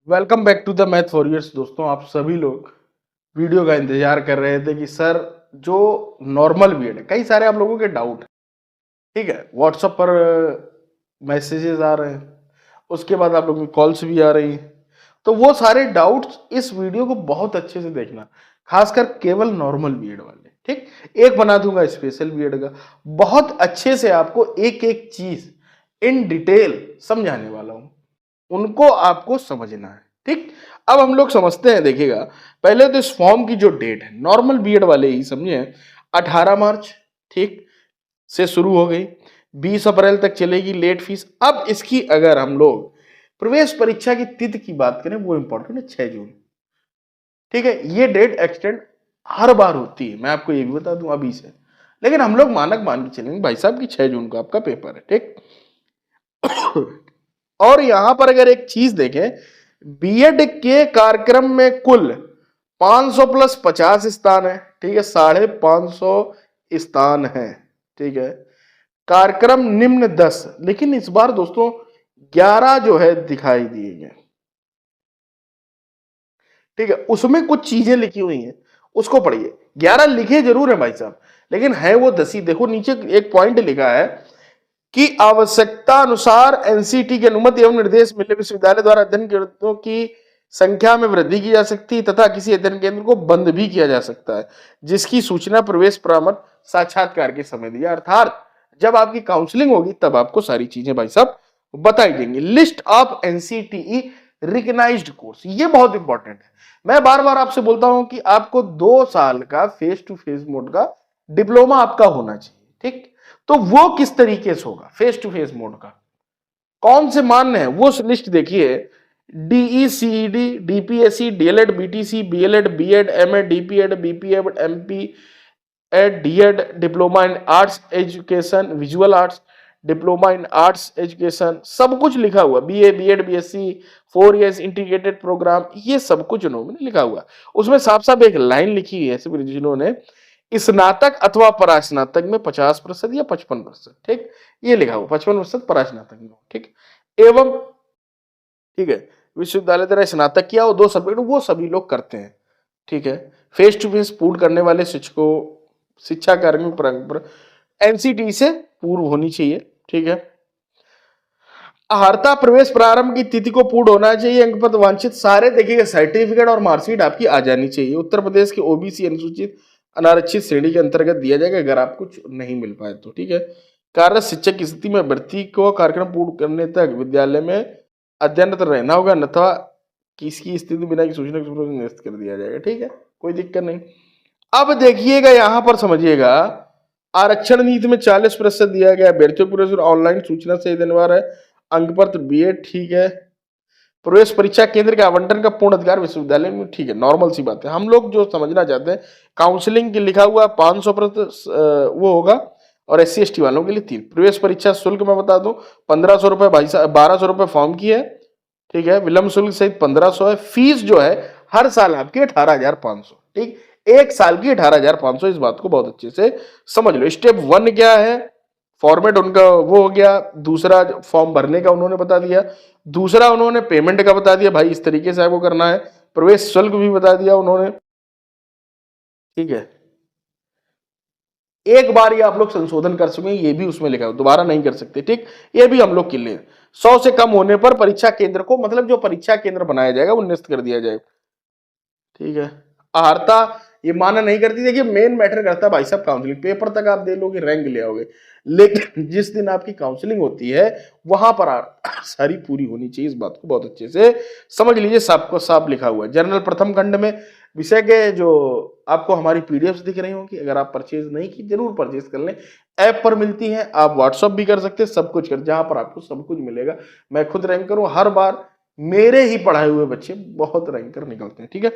Welcome back to the math warriors. दोस्तों, आप सभी लोग वीडियो का इंतजार कर रहे थे कि सर जो नॉर्मल बीएड है, कई सारे आप लोगों के डाउट है, ठीक है, व्हाट्सएप पर मैसेजेस आ रहे हैं, उसके बाद आप लोगों की कॉल्स भी आ रही हैं। तो वो सारे डाउट्स इस वीडियो को बहुत अच्छे से देखना, खासकर केवल नॉर्मल बीएड वाले। ठीक, एक बना दूंगा स्पेशल बीएड का, बहुत अच्छे से आपको एक एक चीज इन डिटेल समझाने वाला हूं, उनको आपको समझना है। ठीक, अब हम लोग समझते हैं। देखिएगा, पहले तो इस फॉर्म की जो डेट है, नॉर्मल बीएड वाले ही समझे, 18 मार्च ठीक से शुरू हो गई, 20 अप्रैल तक चलेगी लेट फीस। अब इसकी अगर हम लोग प्रवेश परीक्षा की तिथि की बात करें, वो इंपॉर्टेंट है, 6 जून। ठीक है, ये डेट एक्सटेंड हर बार होती है, मैं आपको ये भी बता दूं अभी से, लेकिन हम लोग मानक मान के चलेंगे भाई साहब की 6 जून को आपका पेपर है। ठीक और यहां पर अगर एक चीज देखें, बीएड के कार्यक्रम में कुल 500 प्लस 50 स्थान है। ठीक है, 550 स्थान है। ठीक है, कार्यक्रम निम्न 10, लेकिन इस बार दोस्तों 11 जो है दिखाई दिए गए। ठीक है, उसमें कुछ चीजें लिखी हुई हैं, उसको पढ़िए। 11 लिखे जरूर है भाई साहब, लेकिन है वो 10 ही। देखो नीचे एक पॉइंट लिखा है कि आवश्यकता अनुसार एनसीटी की अनुमति एवं निर्देश मिलने विश्वविद्यालय द्वारा अध्ययन केंद्रों की संख्या में वृद्धि की जा सकती है तथा किसी अध्ययन केंद्र को बंद भी किया जा सकता है, जिसकी सूचना प्रवेश परामर्श साक्षात्कार के समय दिया। अर्थात जब आपकी काउंसलिंग होगी तब आपको सारी चीजें भाई साहब बताई जाएंगी। List of NCTE recognized course, ये बहुत इंपॉर्टेंट है। मैं बार बार आपसे बोलता हूं कि आपको 2 साल का फेस टू फेस मोड का डिप्लोमा आपका होना चाहिए। ठीक, तो वो किस तरीके से होगा फेस टू फेस मोड का, कौन से मान्य है वो लिस्ट देखिए। DE, CED, DPSC, DElEd, BTC, BElEd, BEd, MEd, DPEd, BPEd, MPEd, DEd, diploma in arts education, visual arts, diploma in arts education, सब कुछ लिखा हुआ। BA, BEd, BSc, 4 years integrated programme, ये सब कुछ उन्होंने लिखा हुआ। उसमें साफ साफ एक लाइन लिखी है जिन्होंने, स्नातक अथवा परास्नातक में 50% या 55%। ठीक, ये लिखा हुआ 55% परास्नातक में। ठीक, एवं ठीक है, विश्वविद्यालय द्वारा स्नातक किया हो 2 सब्जेक्ट, वो सभी लोग करते हैं। ठीक है, फेस टू फेस पूर्ण करने वाले शिक्षकों, शिक्षा कार्मिक परंपरा एनसीटी से पूर्व होनी चाहिए। ठीक है, अर्हता प्रवेश प्रारंभ की तिथि को पूर्ण होना चाहिए। अंक पत्र वांछित सारे देखिएगा, सर्टिफिकेट और मार्कशीट आपकी आ जानी चाहिए। उत्तर प्रदेश के ओबीसी अनुसूचित अनारक्षित श्रेणी के अंतर्गत दिया जाएगा अगर आपको कुछ नहीं मिल पाए तो। ठीक है, कार्य शिक्षक की स्थिति में भर्ती को कार्यक्रम पूर्ण करने तक विद्यालय में अध्ययनरत रहना होगा, अन्यथा किसकी स्थिति बिना की सूचना निरस्त कर दिया जाएगा। ठीक है, कोई दिक्कत नहीं। अब देखिएगा यहां पर समझिएगा, आरक्षण नीति में 40% दिया गया, अभ्यर्थियों को ऑनलाइन सूचना से अनिवार्य है, अंक पत्र बीएड। ठीक है, प्रवेश परीक्षा केंद्र के आवंटन का पूर्ण अधिकार विश्वविद्यालय में। ठीक है, नॉर्मल सी बात है। हम लोग जो समझना चाहते हैं, काउंसलिंग के लिखा हुआ 500% वो होगा, और SC ST वालों के लिए 3। प्रवेश परीक्षा शुल्क मैं बता दूं, 1500 रुपए भाई साहब, 1200 रुपए फॉर्म की है। ठीक है, विलंब शुल्क सहित 1500 है। फीस जो है हर साल आपकी 18,500। ठीक, एक साल की 18,500। इस बात को बहुत अच्छे से समझ लो। स्टेप 1 क्या है, फॉर्मेट उनका वो हो गया। दूसरा फॉर्म भरने का उन्होंने बता दिया। दूसरा उन्होंने पेमेंट का बता दिया, भाई इस तरीके से आपको करना है। प्रवेश शुल्क भी बता दिया उन्होंने। ठीक है, एक बार ये आप लोग संशोधन कर सकें, ये भी उसमें लिखा है, दोबारा नहीं कर सकते। ठीक, ये भी हम लोग क्लियर। 100 से कम होने पर परीक्षा केंद्र को, मतलब जो परीक्षा केंद्र बनाया जाएगा वो निश्चित कर दिया जाएगा। ठीक है, अर्हता ये माना नहीं करती। देखिए, मेन मैटर करता है भाई साहब काउंसलिंग। पेपर तक आप दे लोगे, रैंक ले आओगे, लेकिन जिस दिन आपकी काउंसलिंग होती है वहां पर सारी पूरी होनी चाहिए। इस बात को बहुत अच्छे से समझ लीजिए। सबको साफ लिखा हुआ है। जर्नल प्रथम खंड में विषय के जो आपको हमारी पीडीएफ दिख रही होंगी, अगर आप परचेज नहीं की जरूर परचेज कर लें। ऐप पर मिलती हैं, आप व्हाट्सअप भी कर सकते हैं, सब कुछ कर, जहां पर आपको सब कुछ मिलेगा। मैं खुद रैंकर हूं, हर बार मेरे ही पढ़ाए हुए बच्चे बहुत रैंकर निकलते हैं। ठीक है,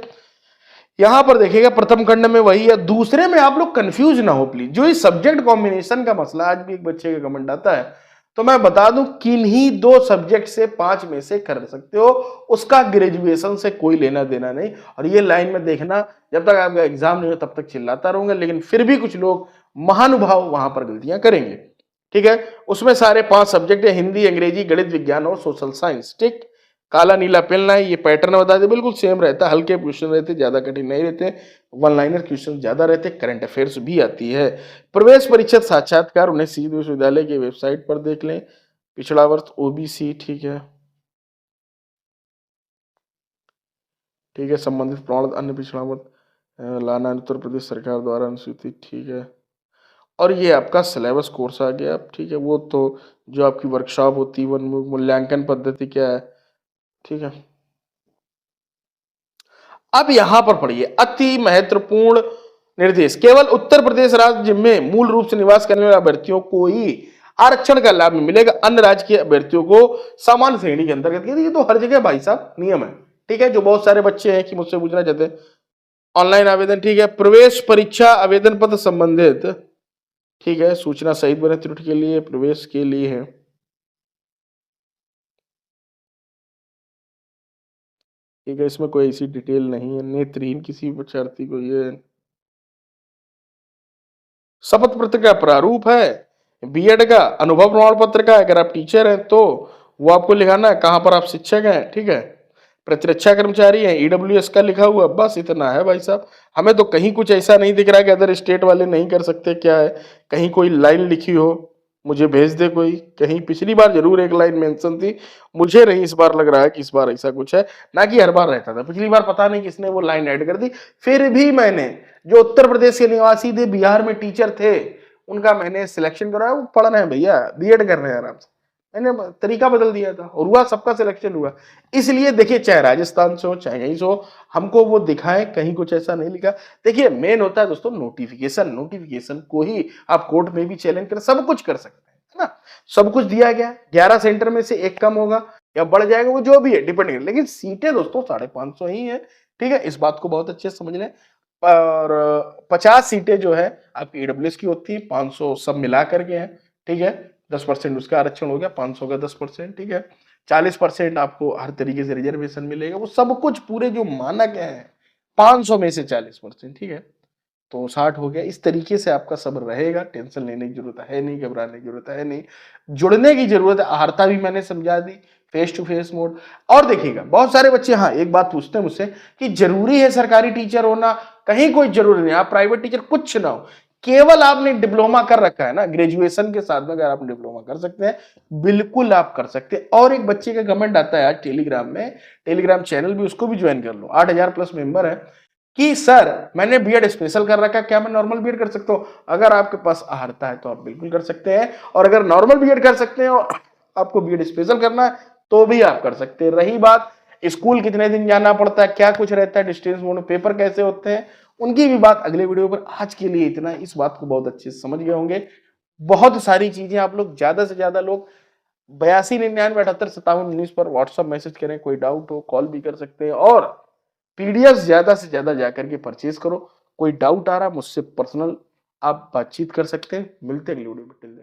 यहां पर देखिएगा प्रथम खंड में वही है। दूसरे में आप लोग कंफ्यूज ना हो प्लीज। जो इस सब्जेक्ट कॉम्बिनेशन का मसला, आज भी एक बच्चे का कमेंट आता है, तो मैं बता दूं, किन्हीं 2 सब्जेक्ट से 5 में से कर सकते हो, उसका ग्रेजुएशन से कोई लेना देना नहीं। और ये लाइन में देखना, जब तक आपका एग्जाम नहीं हो तब तक चिल्लाता रहूंगा, लेकिन फिर भी कुछ लोग महानुभाव वहां पर गलतियां करेंगे। ठीक है, उसमें सारे 5 सब्जेक्ट है, हिंदी, अंग्रेजी, गणित, विज्ञान और सोशल साइंस। ठीक, काला नीला पेन है, ये पैटर्न बता दे, बिल्कुल सेम रहता है, हल्के क्वेश्चन रहते, ज्यादा कठिन नहीं रहते, वन लाइनर क्वेश्चन ज्यादा रहते, करंट अफेयर्स भी आती है। प्रवेश परीक्षा साक्षात्कार उन्हें सीधे विश्वविद्यालय की वेबसाइट पर देख लें। पिछड़ा वर्ष ओबीसी, ठीक है, ठीक है, संबंधित प्रमाण अन्य पिछड़ा वर्ग लाना उत्तर प्रदेश सरकार द्वारा अनुसूचित, ठीक है। और ये आपका सिलेबस कोर्स आ गया, ठीक है, वो तो जो आपकी वर्कशॉप होती है, वन मूल्यांकन पद्धति क्या है, ठीक है। अब यहां पर पढ़िए, अति महत्वपूर्ण निर्देश, केवल उत्तर प्रदेश राज्य में मूल रूप से निवास करने वाले अभ्यर्थियों को ही आरक्षण का लाभ मिलेगा, अन्य राज्य के अभ्यर्थियों को समान श्रेणी के अंतर्गत। ये तो हर जगह भाई साहब नियम है, ठीक है। जो बहुत सारे बच्चे हैं कि मुझसे पूछना चाहते हैं, ऑनलाइन आवेदन, ठीक है, प्रवेश परीक्षा आवेदन पत्र संबंधित, ठीक है, सूचना सहित बने त्रुटि के लिए प्रवेश के लिए है, ठीक है। इसमें कोई ऐसी डिटेल नहीं है, नेत्रहीन किसी परीक्षार्थी को ये शपथ पत्र का प्रारूप है, बीएड का अनुभव प्रमाण पत्र का, अगर आप टीचर हैं तो वो आपको लिखाना है, कहां पर आप शिक्षक हैं, ठीक है, प्रतिरक्षा कर्मचारी हैं, ईडब्ल्यूएस का लिखा हुआ, बस इतना है भाई साहब। हमें तो कहीं कुछ ऐसा नहीं दिख रहा कि अदर स्टेट वाले नहीं कर सकते, क्या है, कहीं कोई लाइन लिखी हो मुझे भेज दे कोई, कहीं पिछली बार जरूर एक लाइन मेंशन थी, मुझे नहीं इस बार लग रहा है कि इस बार ऐसा कुछ है, ना कि हर बार रहता था, पिछली बार पता नहीं किसने वो लाइन ऐड कर दी। फिर भी मैंने, जो उत्तर प्रदेश के निवासी थे, बिहार में टीचर थे, उनका मैंने सिलेक्शन कराया, वो पढ़ रहे हैं भैया, बीएड कर रहे हैं आराम से, मैंने तरीका बदल दिया था और हुआ, सबका सिलेक्शन हुआ। इसलिए देखिए, चाहे राजस्थान से हो चाहे कहीं से हो, हमको वो दिखाएं, कहीं कुछ ऐसा नहीं लिखा। देखिए मेन होता है दोस्तों नोटिफिकेशन, नोटिफिकेशन को ही आप कोर्ट में भी चैलेंज कर, सब कुछ कर सकते हैं, है ना। सब कुछ दिया गया, 11 सेंटर में से एक कम होगा या बढ़ जाएगा, वो जो भी है डिपेंड, लेकिन सीटें दोस्तों 550 ही है, ठीक है, इस बात को बहुत अच्छे से समझ लें। और 50 सीटें जो है आपकी ईडब्ल्यूएस की होती है, 500 सब मिला करके है, ठीक है, 10% उसका आरक्षण हो गया, 500 का 10%, ठीक है, 40% आपको हर तरीके से रिजर्वेशन मिलेगा, वो सब कुछ पूरे जो मानक है 500 में से 40%, ठीक है, तो 60 हो गया। इस तरीके से आपका सब रहेगा, टेंशन लेने की जरूरत है नहीं, घबराने की जरूरत है नहीं, जुड़ने की जरूरत है, अहर्ता भी मैंने समझा दी, फेस टू फेस मोड। और देखिएगा बहुत सारे बच्चे हाँ एक बात पूछते हैं मुझसे कि जरूरी है सरकारी टीचर होना, कहीं कोई जरूरी नहीं, आप प्राइवेट टीचर कुछ ना हो, केवल आपने डिप्लोमा कर रखा है ना, ग्रेजुएशन के साथ में अगर आप डिप्लोमा कर सकते हैं, बिल्कुल आप कर सकते हैं। और एक बच्चे का कमेंट आता है आज टेलीग्राम में, टेलीग्राम चैनल भी, उसको भी ज्वाइन कर लो, 8000 प्लस मेंबर है, कि सर मैंने बीएड स्पेशल कर रखा है, क्या मैं नॉर्मल बीएड कर सकता हूं? अगर आपके पास अहर्ता है तो आप बिल्कुल कर सकते हैं, और अगर नॉर्मल बीएड कर सकते हैं और आपको बीएड स्पेशल करना है तो भी आप कर सकते हैं। रही बात स्कूल कितने दिन जाना पड़ता है, क्या कुछ रहता है, डिस्टेंस मोड पेपर कैसे होते हैं, उनकी भी बात अगले वीडियो पर। आज के लिए इतना, इस बात को बहुत अच्छे से समझ गए होंगे। बहुत सारी चीजें आप लोग ज्यादा से ज्यादा लोग 8299785719 पर व्हाट्सएप मैसेज करें, कोई डाउट हो कॉल भी कर सकते हैं, और पीडीएफ ज्यादा से ज्यादा जाकर के परचेज करो। कोई डाउट आ रहा मुझसे पर्सनल आप बातचीत कर सकते हैं। मिलते हैं अगली वीडियो में।